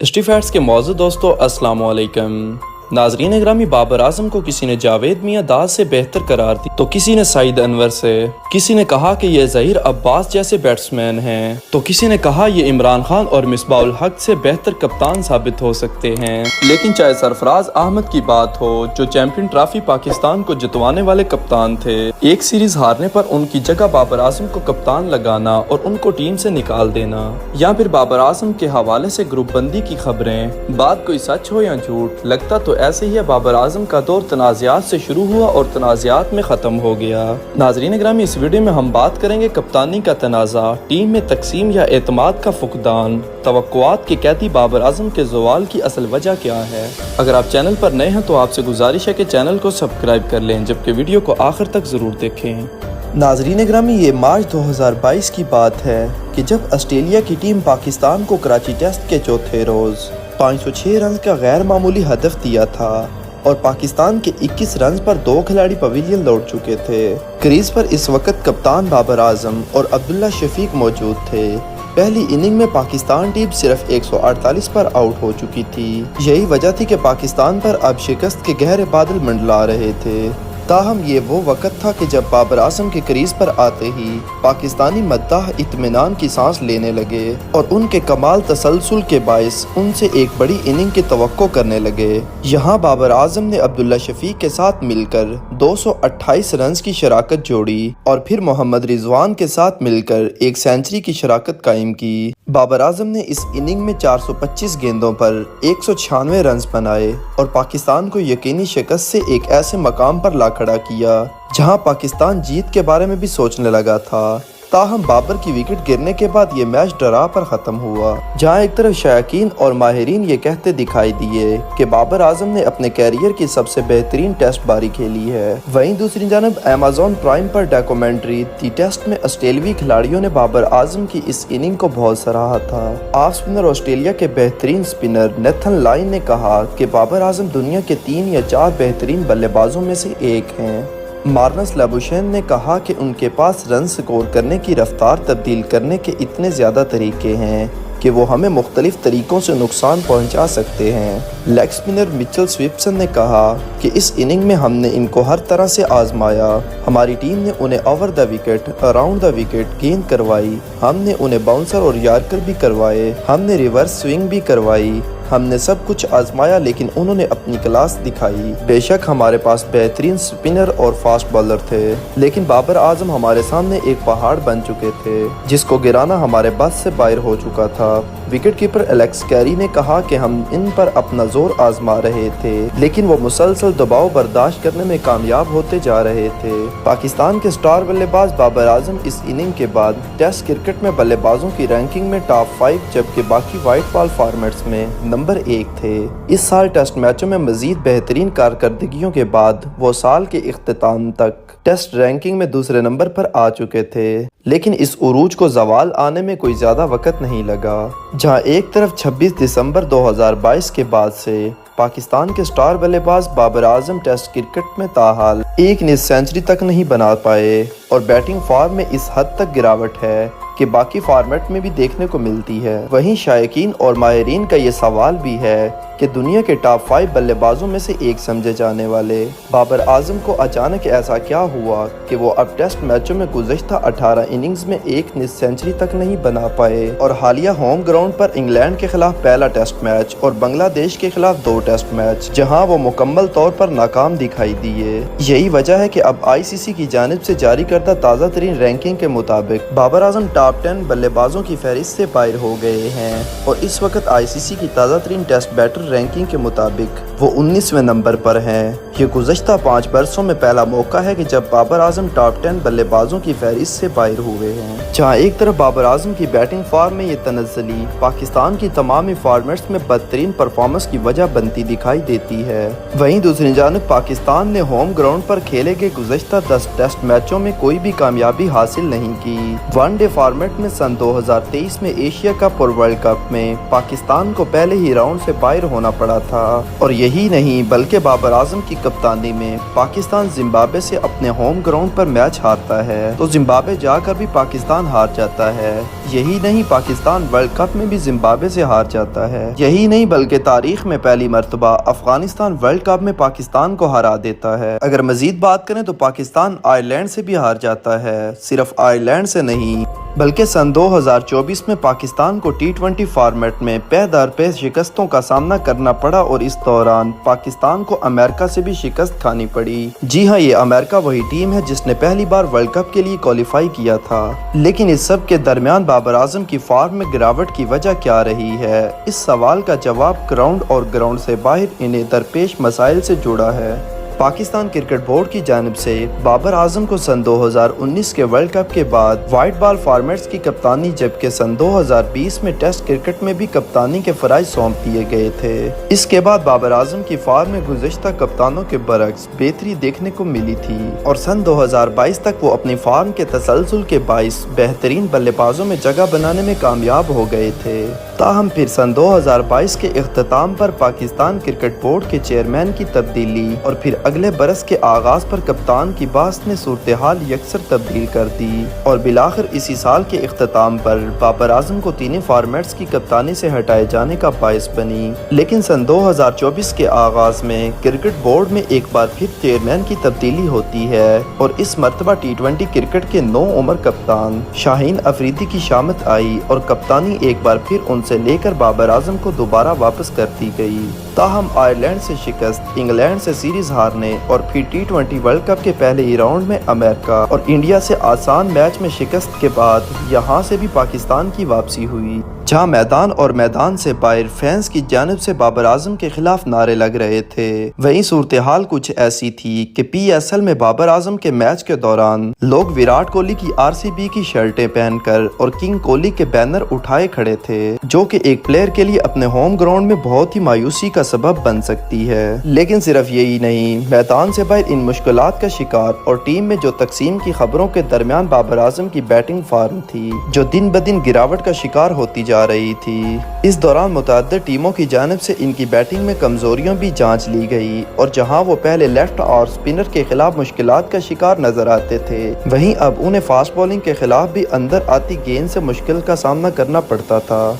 स्टीफैट्स के मौजूद दोस्तों अस्सलाम वालेकुम। नाजरीन ग्रामी, बाबर आजम को किसी ने जावेद मियां दास से बेहतर करार दी तो किसी ने सईद अनवर से, किसी ने कहा कि ये ज़हीर अब्बास जैसे बैट्समैन हैं तो किसी ने कहा ये इमरान खान और मिसबाहुल हक से बेहतर कप्तान साबित हो सकते हैं। लेकिन चाहे सरफराज अहमद की बात हो जो चैंपियन ट्रॉफी पाकिस्तान को जितवाने वाले कप्तान थे, एक सीरीज हारने पर उनकी जगह बाबर आजम को कप्तान लगाना और उनको टीम से निकाल देना, या फिर बाबर आजम के हवाले से ग्रुप बंदी की खबरें, बात कोई सच हो या झूठ, लगता तो ऐसे ही है बाबर आजम का दौर तनाज़ात से शुरू हुआ और तनाज़ात में ख़त्म हो गया। नाज़रीन ग्रामी, इस वीडियो में हम बात करेंगे कप्तानी का तनाज़ा, टीम में तकसीम या एतमाद का फुकदान, तवक्कुआत के कैदी बाबर आजम के ज़वाल की असल वजह क्या है। अगर आप चैनल पर नए हैं तो आपसे गुजारिश है कि चैनल को सब्सक्राइब कर लें, जबकि वीडियो को आखिर तक ज़रूर देखें। नाजरीन ग्रामी, ये मार्च 2022 की बात है कि जब ऑस्ट्रेलिया की टीम पाकिस्तान को कराची टेस्ट के चौथे रोज़ 506 रन का गैर मामूली हदफ दिया था और पाकिस्तान के 21 रन पर 2 खिलाड़ी पवेलियन लौट चुके थे। क्रीज पर इस वक्त कप्तान बाबर आजम और अब्दुल्ला शफीक मौजूद थे। पहली इनिंग में पाकिस्तान टीम सिर्फ 148 पर आउट हो चुकी थी। यही वजह थी कि पाकिस्तान पर अब शिकस्त के गहरे बादल मंडला रहे थे। ताहम ये वो वक्त था कि जब बाबर आजम के क्रीज पर आते ही पाकिस्तानी मद्दाह इत्मीनान की सांस लेने लगे और उनके कमाल तसलसल के बायस उनसे एक बड़ी इनिंग की तवक्को करने लगे। यहाँ बाबर आजम ने अब्दुल्ला शफीक के साथ मिलकर 228 रन की शराकत जोड़ी और फिर मोहम्मद रिजवान के साथ मिलकर एक सेंचुरी की शराकत कायम की। बाबर आजम ने इस इनिंग में 425 गेंदों पर 196 रन बनाए और पाकिस्तान को यकीनी शिकस्त से एक ऐसे मकाम पर ला खड़ा किया जहां पाकिस्तान जीत के बारे में भी सोचने लगा था। ताहम बाबर की विकेट गिरने के बाद ये मैच ड्रा पर ख़त्म हुआ, जहां एक तरफ शायकीन और माहिरीन ये कहते दिखाई दिए कि बाबर आजम ने अपने कैरियर की सबसे बेहतरीन टेस्ट बारी खेली है। वहीं दूसरी जानब अमेज़न प्राइम पर डॉक्यूमेंट्री दी टेस्ट में ऑस्ट्रेलियाई खिलाड़ियों ने बाबर आजम की इस इनिंग को बहुत सराहा था। ऑफ स्पिनर ऑस्ट्रेलिया के बेहतरीन स्पिनर नेथन लाइन ने कहा कि बाबर आजम दुनिया के 3 या 4 बेहतरीन बल्लेबाजों में से एक हैं। मार्नस लाबुशेन ने कहा कि उनके पास रन स्कोर करने की रफ्तार तब्दील करने के इतने ज़्यादा तरीके हैं कि वो हमें मुख्तलिफ तरीक़ों से नुकसान पहुंचा सकते हैं। लेग स्पिनर मिचेल स्विप्सन ने कहा कि इस इनिंग में हमने इनको हर तरह से आजमाया। हमारी टीम ने उन्हें over the wicket, around the wicket गेंद करवाई, हमने उन्हें बाउंसर और यार्कर भी करवाए, हमने रिवर्स स्विंग भी करवाई, हमने सब कुछ आजमाया, लेकिन उन्होंने अपनी क्लास दिखाई। बेशक हमारे पास बेहतरीन स्पिनर और फास्ट बॉलर थे, लेकिन बाबर आजम हमारे सामने एक पहाड़ बन चुके थे जिसको गिराना हमारे बस से बाहर हो चुका था। विकेट कीपर एलेक्स कैरी ने कहा कि हम इन पर अपना जोर आजमा रहे थे, लेकिन वो मुसलसल दबाव बर्दाश्त करने में कामयाब होते जा रहे थे। पाकिस्तान के स्टार बल्लेबाज बाबर आजम इस इनिंग के बाद टेस्ट क्रिकेट में बल्लेबाजों की रैंकिंग में टॉप 5 जबकि बाकी वाइट बॉल फॉर्मेट्स में नंबर 1 थे। इस साल टेस्ट मैचों में मजीद बेहतरीन कारकर्दगियों के बाद वो साल के इख्तिताम तक टेस्ट रैंकिंग में दूसरे नंबर पर आ चुके थे, लेकिन इस उरूज को जवाल आने में कोई ज्यादा वक्त नहीं लगा। जहां एक तरफ 26 दिसंबर 2022 के बाद से पाकिस्तान के स्टार बल्लेबाज बाबर आजम टेस्ट क्रिकेट में ताहाल एक निस सेंचुरी तक नहीं बना पाए और बैटिंग फॉर्म में इस हद तक गिरावट है कि बाकी फॉर्मेट में भी देखने को मिलती है। वहीं शायकीन और माहिरीन का ये सवाल भी है कि दुनिया के टॉप 5 बल्लेबाजों में से एक समझे जाने वाले बाबर आजम को अचानक ऐसा क्या हुआ कि वो अब टेस्ट मैचों में गुज़श्ता 18 इनिंग्स में एक निस सेंचुरी तक नहीं बना पाए और हालिया होम ग्राउंड पर इंग्लैंड के खिलाफ पहला टेस्ट मैच और बांग्लादेश के खिलाफ 2 टेस्ट मैच जहां वो मुकम्मल तौर पर नाकाम दिखाई दिए। यही वजह है कि अब ICC की जानिब से जारी करदा ताज़ा तरीन रैंकिंग के मुताबिक बाबर आजम टॉप 10 बल्लेबाजों की फहरिस्त से बाहर हो गए हैं और इस वक्त ICC की ताज़ा तरीन टेस्ट बैटर रैंकिंग के मुताबिक वो 19वें नंबर पर हैं। ये गुज़श्ता 5 बरसों में पहला मौका है कि जब बाबर आजम टॉप 10 बल्लेबाजों की फहरिस्त से बाहर हुए हैं। जहां एक तरफ बाबर आजम की बैटिंग फॉर्म में ये तनज़्ज़ुली पाकिस्तान की तमामी फॉर्मेट्स में बदतरीन परफॉर्मेंस की वजह बनती दिखाई देती है, वहीं दूसरी जानब पाकिस्तान ने होम ग्राउंड पर खेले गए गुज़श्ता 10 टेस्ट मैचों में कोई भी कामयाबी हासिल नहीं की। वनडे फॉर्मेट फॉर्मेट में सन 2023 में एशिया कप और वर्ल्ड कप में पाकिस्तान को पहले ही राउंड से बाहर होना पड़ा था। और यही नहीं बल्कि बाबर आजम की कप्तानी में पाकिस्तान जिम्बाब्वे से अपने होम ग्राउंड पर मैच हारता है तो जिम्बाब्वे जाकर भी पाकिस्तान हार जाता है। यही नहीं पाकिस्तान वर्ल्ड कप में भी जिम्बाब्वे से हार जाता है। यही नहीं बल्कि तारीख में पहली मर्तबा अफगानिस्तान वर्ल्ड कप में पाकिस्तान को हरा देता है। अगर मजीद बात करें तो पाकिस्तान आयरलैंड से भी हार जाता है, सिर्फ आयरलैंड से नहीं बल्कि सन 2024 में पाकिस्तान को T20 फॉर्मेट में पे दर पे शिकस्तों का सामना करना पड़ा और इस दौरान पाकिस्तान को अमेरिका से भी शिकस्त खानी पड़ी। जी हाँ, ये अमेरिका वही टीम है जिसने पहली बार वर्ल्ड कप के लिए क्वालिफाई किया था। लेकिन इस सब के दरमियान बाबर आजम की फॉर्म में गिरावट की वजह क्या रही है? इस सवाल का जवाब ग्राउंड और ग्राउंड से बाहर इन्हें दरपेश मसाइल से जुड़ा है। पाकिस्तान क्रिकेट बोर्ड की जानिब से बाबर आजम को सन 2019 के वर्ल्ड कप के बाद वाइट बॉल फॉर्मेट्स की कप्तानी जबकि सन 2020 में टेस्ट क्रिकेट में भी कप्तानी के फराइज सौंप दिए गए थे। इसके बाद बाबर आजम की फॉर्म में गुज़िश्ता कप्तानों के बरक्स बेहतरी देखने को मिली थी और सन 2022 तक वो अपनी फॉर्म के तसलसल के बाइस बेहतरीन बल्लेबाजों में जगह बनाने में कामयाब हो गए थे। ताहम फिर सन 2022 के इख्तिताम पर पाकिस्तान क्रिकेट बोर्ड के चेयरमैन की तब्दीली और फिर अगले बरस के आगाज पर कप्तान की बास ने सूरत हाल यकसर तब्दील कर दी और बिलाखिर इसी साल के इख्तिताम पर बाबर आजम को तीनों फॉर्मेट्स की कप्तानी से हटाए जाने का बायस बनी। लेकिन सन 2024 के आगाज में क्रिकेट बोर्ड में एक बार फिर चेयरमैन की तब्दीली होती है और इस मरतबा T20 क्रिकेट के 9 उम्र कप्तान शाहीन अफरीदी की शामत आई और कप्तानी एक बार फिर उनसे लेकर बाबर आजम को दोबारा वापस कर दी गई। ताहम आयरलैंड से शिकस्त, इंग्लैंड से सीरीज हारने और फिर T20 वर्ल्ड कप के पहले ही राउंड में अमेरिका और इंडिया से आसान मैच में शिकस्त के बाद यहाँ से भी पाकिस्तान की वापसी हुई, जहाँ मैदान और मैदान से बाहर फैंस की जानिब से बाबर आजम के खिलाफ नारे लग रहे थे। वहीं सूरत हाल कुछ ऐसी थी कि PSL में बाबर आजम के मैच के दौरान लोग विराट कोहली की RCB की शर्टें पहनकर और किंग कोहली के बैनर उठाए खड़े थे, जो कि एक प्लेयर के लिए अपने होम ग्राउंड में बहुत ही मायूसी का सबब बन सकती है। लेकिन सिर्फ यही नहीं, मैदान से बाहर इन मुश्किलात का शिकार और टीम में जो तकसीम की खबरों के दरमियान बाबर आजम की बैटिंग फॉर्म थी जो दिन ब दिन गिरावट का शिकार होती जा रही थी। इस दौरान मुतअद्दिद टीमों की जानिब से इनकी बैटिंग में कमजोरियां भी जांच ली गई और जहां वो पहले लेफ्ट और स्पिनर के खिलाफ मुश्किलात का शिकार नजर आते थे, वहीं अब उन्हें फास्ट बॉलिंग के खिलाफ भी अंदर आती गेंद से मुश्किल का सामना करना पड़ता था।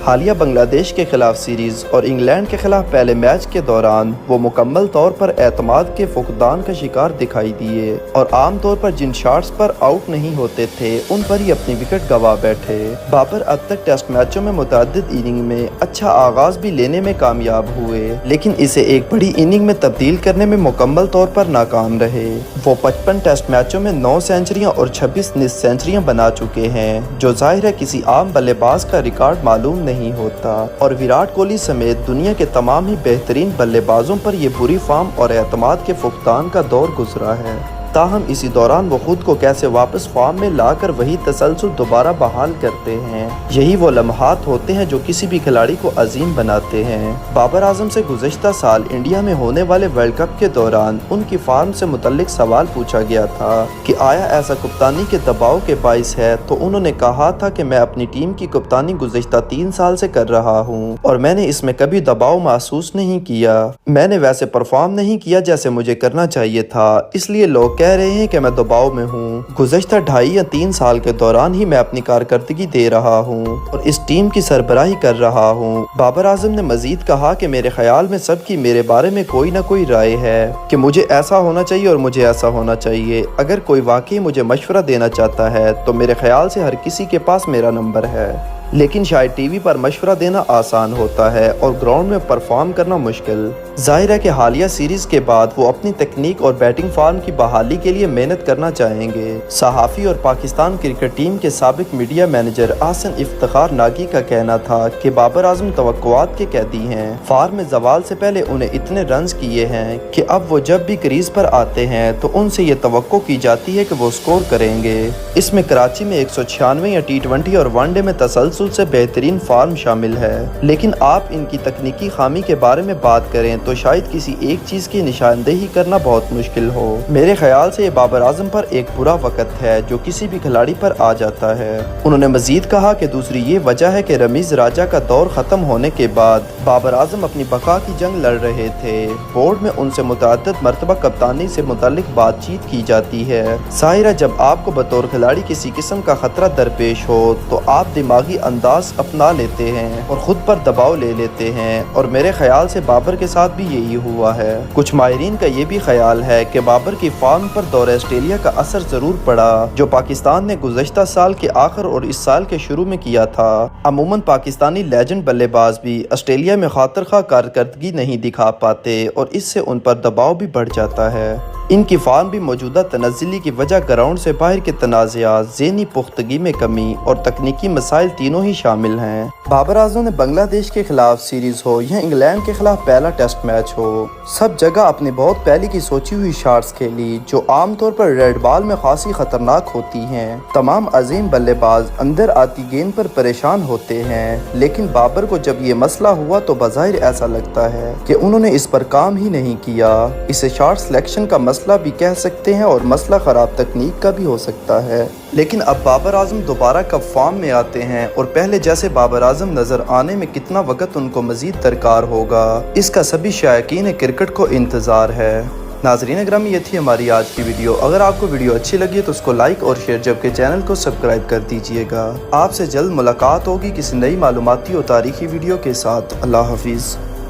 हालिया बांग्लादेश के खिलाफ सीरीज और इंग्लैंड के खिलाफ पहले मैच के दौरान वो मुकम्मल तौर पर एतमाद के फुकदान का शिकार दिखाई दिए और आम तौर पर जिन शॉट्स पर आउट नहीं होते थे उन पर ही अपनी विकेट गंवा बैठे। बाबर अब तक टेस्ट मैचों में मुतअद्दिद इनिंग में अच्छा आगाज भी लेने में कामयाब हुए, लेकिन इसे एक बड़ी इनिंग में तब्दील करने में मुकम्मल तौर पर नाकाम रहे। वो 55 टेस्ट मैचों में 9 सेंचुरियां और 26 निस सेंचुरियां बना चुके हैं, जो जाहिर है किसी आम बल्लेबाज का रिकॉर्ड मालूम नहीं होता। और विराट कोहली समेत दुनिया के तमाम ही बेहतरीन बल्लेबाजों पर ये बुरी फॉर्म और एतमाद के फुकदान का दौर गुजरा है। ताहम इसी दौरान वो खुद को कैसे वापस फॉर्म में लाकर वही तसलसल दोबारा बहाल करते हैं, यही वो लम्हात होते हैं जो किसी भी खिलाड़ी को अजीम बनाते हैं। बाबर आजम से गुज़श्ता साल इंडिया में होने वाले वर्ल्ड कप के दौरान उनकी फॉर्म से मुतल्लिक सवाल पूछा गया था कि आया ऐसा कप्तानी के दबाव के बाइस है, तो उन्होंने कहा था कि मैं अपनी टीम की कप्तानी गुज़श्ता 3 साल से कर रहा हूँ और मैंने इसमें कभी दबाव महसूस नहीं किया। मैंने वैसे परफॉर्म नहीं किया जैसे मुझे करना चाहिए था, इसलिए लोग कह रहे हैं कि मैं दबाव में हूँ। गुज़श्ता 2.5 या 3 साल के दौरान ही मैं अपनी कारकर्दगी दे रहा हूँ और इस टीम की सरबराही कर रहा हूँ। बाबर आजम ने मजीद कहा कि मेरे ख्याल में सबकी मेरे बारे में कोई ना कोई राय है कि मुझे ऐसा होना चाहिए और मुझे ऐसा होना चाहिए। अगर कोई वाकई मुझे मशवरा देना चाहता है तो मेरे ख्याल से हर किसी के पास मेरा नंबर है, लेकिन शायद टीवी पर मशवरा देना आसान होता है और ग्राउंड में परफॉर्म करना मुश्किल। जाहिर है कि हालिया सीरीज के बाद वो अपनी तकनीक और बैटिंग फॉर्म की बहाली के लिए मेहनत करना चाहेंगे। सहाफ़ी और पाकिस्तान क्रिकेट टीम के साबिक मीडिया मैनेजर आसन इफ्तिखार नागी का कहना था कि बाबर आजम तवक्कुआत के कैदी हैं। फॉर्म में जवाल से पहले उन्हें इतने रन्स किए हैं कि अब वो जब भी क्रीज पर आते हैं तो उनसे ये तवक्को की जाती है कि वो स्कोर करेंगे। इसमें कराची में 196 या T20 और वनडे में तसलसल तसलसल से बेहतरीन फार्म शामिल है, लेकिन आप इनकी तकनीकी खामी के बारे में बात करें तो शायद किसी एक चीज की निशानदेही करना बहुत मुश्किल हो। मेरे ख्याल से ये बाबर आजम पर एक बुरा वक्त है जो किसी भी खिलाड़ी पर आ जाता है। उन्होंने मजीद कहा कि दूसरी ये वजह है कि रमीज राजा का दौर खत्म होने के बाद बाबर आजम अपनी बका की जंग लड़ रहे थे। बोर्ड में उनसे मुतअद्दिद मरतबा कप्तानी से मुतालिक बातचीत की जाती है। साहिरा, जब आपको बतौर खिलाड़ी किसी किस्म का खतरा दरपेश हो तो आप दिमागी अंदाज अपना लेते हैं और खुद पर दबाव ले लेते हैं, और मेरे ख्याल से बाबर के साथ भी यही हुआ है। कुछ माहिरीन का ये भी ख्याल है कि बाबर की फॉर्म पर दौरे ऑस्ट्रेलिया का असर जरूर पड़ा जो पाकिस्तान ने गुज़श्ता साल के आखिर और इस साल के शुरू में किया था। अमूमन पाकिस्तानी लेजेंड बल्लेबाज भी ऑस्ट्रेलिया में खातिर खा कारकर्दगी नहीं दिखा पाते और इससे उन पर दबाव भी बढ़ जाता है। इनकी फार्म भी मौजूदा तनज़्ज़ुली की वजह ग्राउंड से बाहर के तनाज़ात, ज़हनी पुख्तगी में कमी और तकनीकी मसाइल तीनों ही शामिल हैं। बाबर आजम ने बांग्लादेश के खिलाफ सीरीज हो या इंग्लैंड के खिलाफ पहला टेस्ट मैच हो, सब जगह अपनी बहुत पहले की सोची हुई शॉट्स खेली जो आमतौर पर रेड बॉल में खासी खतरनाक होती हैं। तमाम अजीम बल्लेबाज अंदर आती गेंद पर परेशान होते हैं, लेकिन बाबर को जब ये मसला हुआ तो बज़ाहिर ऐसा लगता है कि उन्होंने इस पर काम ही नहीं किया। इसे शॉट सिलेक्शन का मसला भी कह सकते हैं और मसला ख़राब तकनीक का भी हो सकता है। लेकिन अब बाबर आजम दोबारा कब फॉर्म में आते हैं और पहले जैसे बाबर आजम नज़र आने में कितना वक्त उनको मज़ीद दरकार होगा, इसका सभी शायकीन क्रिकेट को इंतज़ार है। नाज़रीन ग्रामी, ये थी हमारी आज की वीडियो। अगर आपको वीडियो अच्छी लगी तो उसको लाइक और शेयर, जबकि चैनल को सब्सक्राइब कर दीजिएगा। आपसे जल्द मुलाकात होगी किसी नई मालूमाती और तारीखी वीडियो के साथ। अल्लाह हाफिज़।